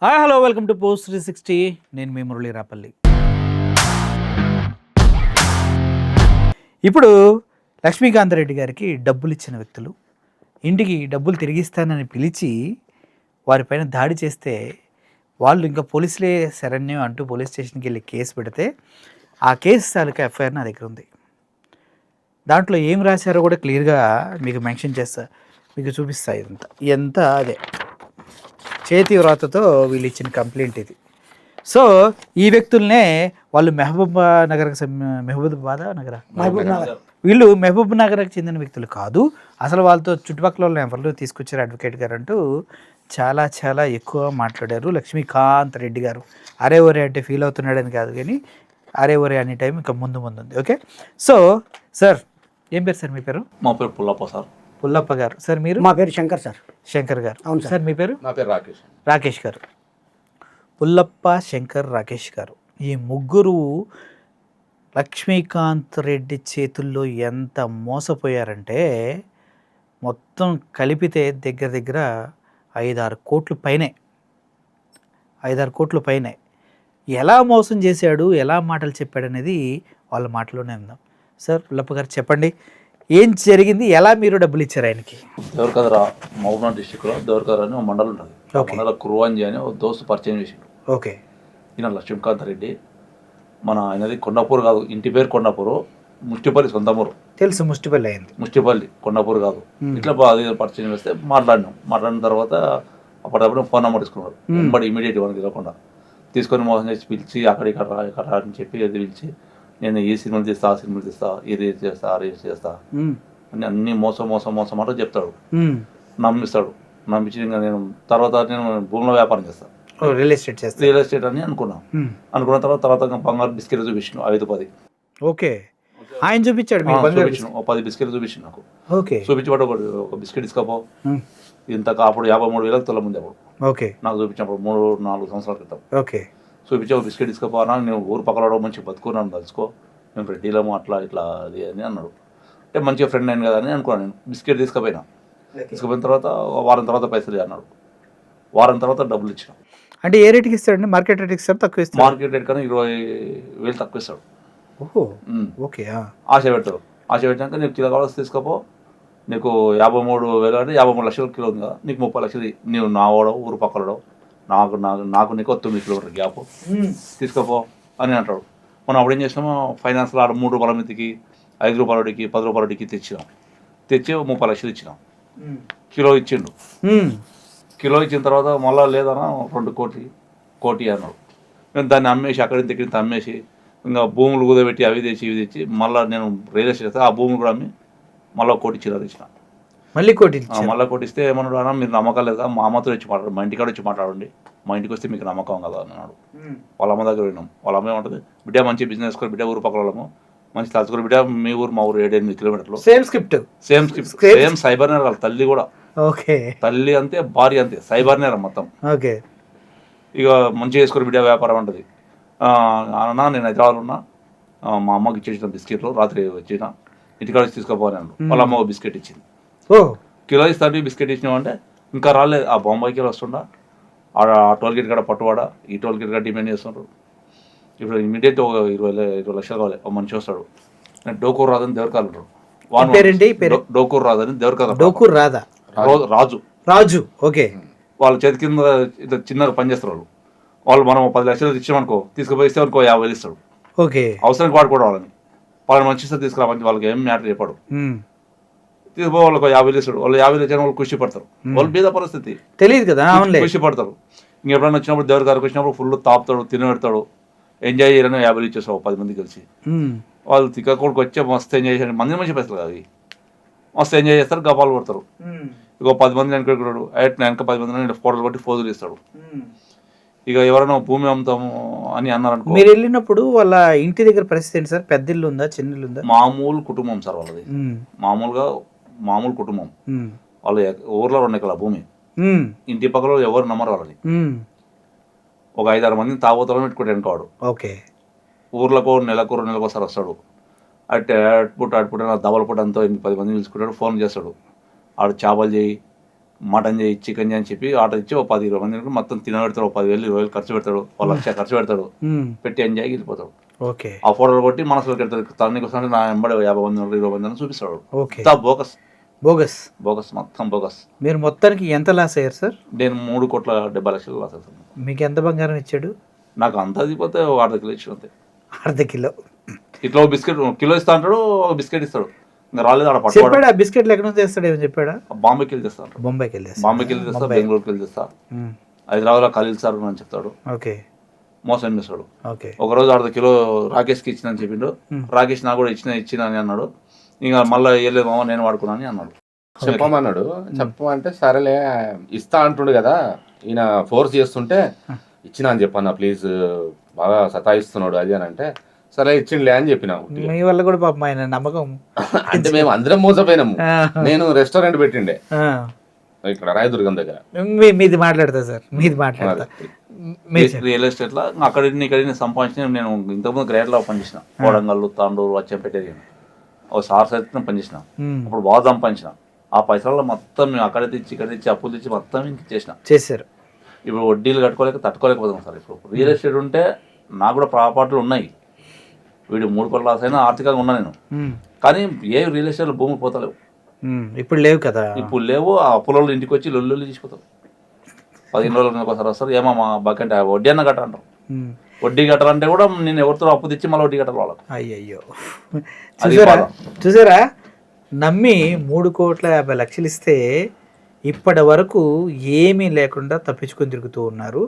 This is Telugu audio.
Hi hello welcome to post 360. నేను మీ మురళీ రాపల్లి. ఇప్పుడు లక్ష్మీకాంత్ రెడ్డి గారికి డబ్బులు ఇచ్చిన వ్యక్తులు ఇంటికి డబ్బులు తిరిగిస్తానని పిలిచి వారిపైన దాడి చేస్తే వాళ్ళు ఇంకా పోలీసులే శరణ్యం అంటూ పోలీస్ స్టేషన్కి వెళ్ళి కేసు పెడితే ఆ కేసు తాలూకా ఎఫ్ఐఆర్ నా దగ్గర ఉంది. దాంట్లో ఏం రాశారో కూడా క్లియర్గా మీకు మెన్షన్ చేస్తా, మీకు చూపిస్తా. ఇదంతా అదే చేతి వ్రాతతో వీళ్ళు ఇచ్చిన కంప్లైంట్ ఇది. సో ఈ వ్యక్తులనే వాళ్ళు మహబూబ్ నగర్ వీళ్ళు మహబూబ్ నగర్కి చెందిన వ్యక్తులు కాదు, అసలు వాళ్ళతో చుట్టుపక్కల వాళ్ళని ఎవరు తీసుకొచ్చారు అడ్వకేట్ గారు అంటూ చాలా చాలా ఎక్కువ మాట్లాడారు లక్ష్మీకాంత్ రెడ్డి గారు. అరే ఒరే అంటే ఫీల్ అవుతున్నాడని కాదు, కానీ అరే ఒరే అనే టైం ఇంకా ముందు ఉంది. ఓకే, సో సార్ ఏం పేరు సార్? మీ పేరు? మా పేరు పుల్లప్ప సార్. పుల్లప్ప గారు. సార్ మీరు? మా పేరు శంకర్ సార్. శంకర్ గారు. అవును సార్. మీ పేరు? నా పేరు రాకేష్. రాకేష్ గారు. పుల్లప్ప, శంకర్, రాకేష్ గారు, ఈ ముగ్గురు లక్ష్మీకాంత్ రెడ్డి చేతుల్లో ఎంత మోసపోయారంటే మొత్తం కలిపితే దగ్గర దగ్గర 5-6 కోట్ల పైనే. 5-6 కోట్ల పైనే. ఎలా మోసం చేశాడు, ఎలా మాటలు చెప్పాడు అనేది వాళ్ళ మాటలోనే ఉందాం. సార్ పుల్లప్ప గారు చెప్పండి, ఏం జరిగింది, ఎలా మీరు డబ్బులు ఇచ్చారు ఆయనకి? దేవరకదరా మహబూబ్నగర్ డిస్టిక్లో దేవరకదరా అని ఒక మండలం ఉంటుంది. ఆ మండలం కురువాంజీ అని ఒక దోస్తు పరిచయం చేసిండు. ఓకే. ఈయన లక్ష్మీకాంత్ రెడ్డి, మన ఆయనది కొండాపూర్ కాదు, ఇంటి పేరు కొండాపూరు, ముష్టిపల్లి సొంతమూరు. తెలుసు, ముష్టిపల్లి అయింది. ముష్టిపల్లి, కొండాపూర్ కాదు. ఇట్లా అది పరిచయం చేస్తే మాట్లాడిన తర్వాత అప్పటికప్పుడు ఫోన్ నెంబర్ తీసుకున్నారు. బట్ ఇమీడియట్ మనకి తెలియకుండా తీసుకొని మోసం చేసి పిలిచి అక్కడ ఇక్కడ అని చెప్పి అది పిలిచి నేను ఈ సినిమాలు తీస్తా, ఆ సినిమాలు తీస్తా, ఇది చేస్తా, అది చేస్తా అని అన్ని మోసం అంటే చెప్తాడు. నమ్మిస్తాడు. నమ్మించి ఇంకా నేను భూముల వ్యాపారం చేస్తాను, రియల్ ఎస్టేట్ అని అనుకున్న తర్వాత బంగారు బిస్కెట్ చూపించాను 5-10. ఓకే, ఆయన చూపించాడు. 10 బిస్కెట్లు చూపించాను నాకు. ఓకే, చూపించి ఒక బిస్కెట్ తీసుకోపో, ఇంత అప్పుడు 53,000 తొల ముందు అప్పుడు. ఓకే, నాకు చూపించినప్పుడు 3-4 సంవత్సరాల క్రితం. ఓకే, చూపించి ఒక బిస్కెట్ తీసుకోపోనా, నేను ఊరు పక్కన మంచి బతుకున్నాను, తలుచుకో, మేము రెడ్డిలము అట్లా ఇట్లా అది అని అన్నాడు. అంటే మంచిగా ఫ్రెండ్ అయింది కదా అని అనుకున్నాను. నేను బిస్కెట్ తీసుకుపోయిన తర్వాత వారం తర్వాత పైసలు అన్నాడు. వారం తర్వాత డబ్బులు ఇచ్చిన. అంటే ఏ రేట్కి ఇస్తాడండి? మార్కెట్ రేట్కి ఇస్తాడు, తక్కువ ఇస్తాడు? మార్కెట్ రేట్ కానీ 20,000 తక్కువ ఇస్తాడు. ఓహో, ఓకే. ఆశ పెట్టాడు. ఆశ పెట్టాక నీకు కిలో కావాల్సి తీసుకోపో, నీకు 53,000 అంటే 53 లక్షల కిలో ఉంది కదా, నీకు 30 లక్షలు నీవు నా వాడవు, ఊరు పక్కడో, నాకు నీకు 9 కిలోమీటర్ గ్యాప్ తీసుకోపో అని అంటాడు. మనం అప్పుడు ఏం చేసినామో ఫైనాన్స్లో ఆడ 3 రూపాయల మితికి, 5 రూపాయల వడ్డీకి, 10 రూపాయల వడ్డీకి తెచ్చి 30 లక్షలు ఇచ్చినాం. కిలో ఇచ్చిండు. కిలో ఇచ్చిన తర్వాత మళ్ళీ లేదన్నా 2 కోటి అన్నాడు. మేము దాన్ని అమ్మేసి అక్కడి దగ్గర అమ్మేసి ఇంకా భూములు కుదబెట్టి అవి తెచ్చి ఇవి తెచ్చి మళ్ళీ నేను రియల్ ఎస్టేట్ చేస్తే ఆ భూములు కూడా అమ్మి మళ్ళీ 1 కోటి చిల్లర ఇచ్చిన. మళ్ళీ కోటి ఇస్తే ఏమన్నాడు, అన్న మీరు నమ్మకం లేదా, మా అమ్మతో వచ్చి మాట్లాడు, మా ఇంటికాడ వచ్చి మాట్లాడండి, మా ఇంటికి వస్తే మీకు నమ్మకం కదా అన్నాడు. వాళ్ళ అమ్మ దగ్గర విన్నాం. వాళ్ళ అమ్మ ఏమంటుంది, బిడ్డ మంచి బిజినెస్ కొని, బిడ్డ ఊరు పక్కన వాళ్ళము మంచి తలుచుకుని, బిడ్డ మీ ఊరు మా ఊరు 7-8 కిలోమీటర్లు. సేమ్ సైబర్ నేరం. తల్లి కూడా ఓకే, తల్లి అంతే, భార్య అంతే, సైబర్ నేరం మొత్తం. ఓకే. ఇక మంచిగా చేసుకుని బిడ్డ వ్యాపారం అంటది. అన్నా నేను హైదరాబాద్ ఉన్నా, మా అమ్మకి ఇచ్చేసిన బిస్కెట్లు రాత్రి వచ్చిన ఇంటికాడ వచ్చి తీసుకోపోయాను. వాళ్ళ అమ్మ బిస్కెట్ ఇచ్చింది. కిలో ఇస్తాను బిస్కెట్ ఇచ్చినామంటే ఇంకా రాలేదు. ఆ బొంబాయికి వెళ్ళి వస్తుండా, ఆ టోల్ గేట్ కాడ పట్టువాడా, ఈ టోల్ గేట్ కాడ డిమాండ్ చేస్తుంటారు. ఇప్పుడు ఇమీడియట్ 20 లక్షలు కావాలి. ఒక మనిషి వస్తాడు, నేను డోకూర్ రాదని దేవరకాలు ఉంటాడు. డోకూర్ రాదని దేవరకాల రాజు. ఓకే. వాళ్ళ చేతి కింద చిన్నగా పనిచేస్తారు వాళ్ళు. మనం 10 లక్షలు ఇచ్చామనుకో, తీసుకుపోయిస్తే అనుకో 50,000 ఇస్తాడు. ఓకే. అవసరానికి వాడుకోవడం వాళ్ళని మంచి ఇస్తే తీసుకురా, మంచి వాళ్ళకి ఏం మ్యాటర్ చెప్పాడు. తీసుకుపోయి వాళ్ళకి 50,000 ఇస్తాడు. వాళ్ళు 50,000 ఇచ్చిన వాళ్ళు ఖుషి పడతారు. వాళ్ళు బీద పరిస్థితి తెలియదు కదా, ఖుషి పడతారు. ఇంకెప్పుడైనా వచ్చినప్పుడు దేవర గారికి వచ్చినప్పుడు ఫుల్ తాపుతాడు, తినబెడతాడు, ఎంజాయ్ చేయాలని 50,000 ఇచ్చేస్తావు 10 మంది కలిసి. వాళ్ళు తిక్కకోడికి వచ్చే మస్తు ఎంజాయ్ చేశారు. మంచి పైసలు కాదు అవి, మస్తు ఎంజాయ్ చేస్తారు, గబాలు కొడతారు. ఇక 10 మంది వెనకడు వెనక 10 మంది ఫోటోలు కొట్టి ఫోజులు ఇస్తాడు. ఇక ఎవరైనా భూమి అమ్ముతాము అని అన్నారనుకో. మీరు వెళ్ళినప్పుడు వాళ్ళ ఇంటి దగ్గర పరిస్థితి ఏంటి సార్? పెద్ద ఇల్లు ఉందా, చిన్న ఇల్లు ఉందా? మామూలు కుటుంబం సార్ వాళ్ళది. మామూలు కుటుంబం. వాళ్ళు ఊర్లో 2 ఎకరాల భూమి. ఇంటి పక్కన ఎవరు నమ్మరు వాళ్ళని. ఒక 5-6 మందిని తాగుతారని పెట్టుకుంటే వెనుకవాడు. ఓకే. ఊర్లకు నెలకోసారి వస్తాడు. అటుపుట్ట దబల పుట్ట అంతా 10 మంది పిలుచుకుంటాడు. ఫోన్ చేస్తాడు, ఆడు చేపలు చేయి, మటన్ చేయి చికెన్ చేయి అని చెప్పి ఆర్డర్ ఇచ్చి ఓ 10-20 మంది మొత్తం తినబెడతాడు, 10,000-20,000 ఖర్చు పెడతాడు, 1,00,000 ఖర్చు పెడతాడు, పెట్టి ఎంజాయ్ వెళ్ళిపోతాడు. ఓకే. ఆ ఫోటోలు కొట్టి మనసులో పెడతాడు, తనకి వస్తాడు నా వెంబడి 50 మంది 20 మంది అని చూపిస్తాడు. ఓకే. బోగస్ బోగస్ బోగస్ మొత్తం బోగస్. మీరు మొత్తానికి ఎంత లాస్ అయ్యారు సార్? నేను 3,70,00,000 లాస్ అవుతాను. మీకు ఎంత బంగారం ఇచ్చాడు? నాకు అంత అయిపోతే 1/2 కిలో ఇచ్చి అంతే. 1/2 కిలో ఇట్లా ఒక బిస్కెట్ కిలో ఇస్తా అంటాడు, ఒక బిస్కెట్ ఇస్తాడు. ఇంకా రాలేదు ఆడ చెప్పాడు. పట్టుకోడు. ఆ బిస్కెట్లు ఎక్కడ నుంచి తెస్తాడు ఏమని చెప్పాడా? బాంబేకి వెళ్ళి తెస్తా అంటాడు. బొంబాయికి వెళ్ళేసి బాంబేకి వెళ్ళి తెస్తా, బెంగళూరుకి వెళ్ళి తెస్తా, హైదరాబాద్లో ఖలీల్ సార్ అని చెప్తాడు. ఓకే. మోసం చేస్తాడు. ఓకే. ఒకరోజు 1/2 కిలో రాకేష్కి ఇచ్చిన అని చెప్పిండు. రాకేష్ నాకు కూడా ఇచ్చిన అని అన్నాడు. ఇంకా మళ్ళీ వెళ్ళలేదు మామ నేను వాడుకున్నా అని అన్నాడు. చెప్పమన్నాడు. చెప్పమంటే సరేలే ఇస్తా అంటుండు కదా, ఈయన ఫోర్స్ చేస్తుంటే ఇచ్చిన అని చెప్పన్నా ప్లీజ్, బాగా సతాయిస్తున్నాడు అది అని అంటే సరే ఇచ్చిండిలే అని చెప్పిన. మీ వల్ల కూడా పాపం ఆయన నమ్మకం అంటే మేము అందరం మోసపోయినాము. నేను రెస్టారెంట్ పెట్టిండే ఇక్కడ రాయదుర్గం దగ్గర. మీది మాట్లాడతా సార్, మీది మాట్లాడతా. రియల్ ఎస్టేట్ లో అక్కడ ఇక్కడ సంపాదించిన నేను ఇంతకుముందు గ్రేట్ లో పనిచేసిన, కోడంగల్లు, తాండూరు, వచ్చంపేట ఒక సార్స్ అయితే పనిచేసిన. అప్పుడు బాగా సంపాదించిన. ఆ పైసలలో మొత్తం మేము అక్కడ తెచ్చి ఇక్కడ తెచ్చి అప్పులు తెచ్చి మొత్తం ఇంక చేశారు. ఇప్పుడు వడ్డీలు తట్టుకోలేకపోతున్నాం సార్. ఇప్పుడు రియల్ ఎస్టేట్ ఉంటే నాకు కూడా ప్రాపర్టీలు ఉన్నాయి. వీడు 3 కోట్ల లాస్ అయినా ఆర్థికంగా ఉన్నా నేను. కానీ ఏ రియల్ ఎస్టేట్లో భూములు పోతలేవు. ఇప్పుడు లేవు కదా. ఇప్పుడు లేవు. ఆ అప్పుల ఇంటికి వచ్చి లొల్లు తీసుకుపోతారు. 15 రోజులకు ఒకసారి వస్తారు. ఏమో మా బకంటే వడ్డీ అన్న కట్ట అంటారు. వడ్డీ కట్టాలంటే కూడా నేను ఎవరితో అప్పు తెచ్చి మళ్ళీ వడ్డీ కట్టాలి వాళ్ళకి. అయ్యయ్యో. చూసారా నమ్మి 3,50,00,000 ఇస్తే ఇప్పటి వరకు ఏమీ లేకుండా తప్పించుకొని తిరుగుతూ ఉన్నారు.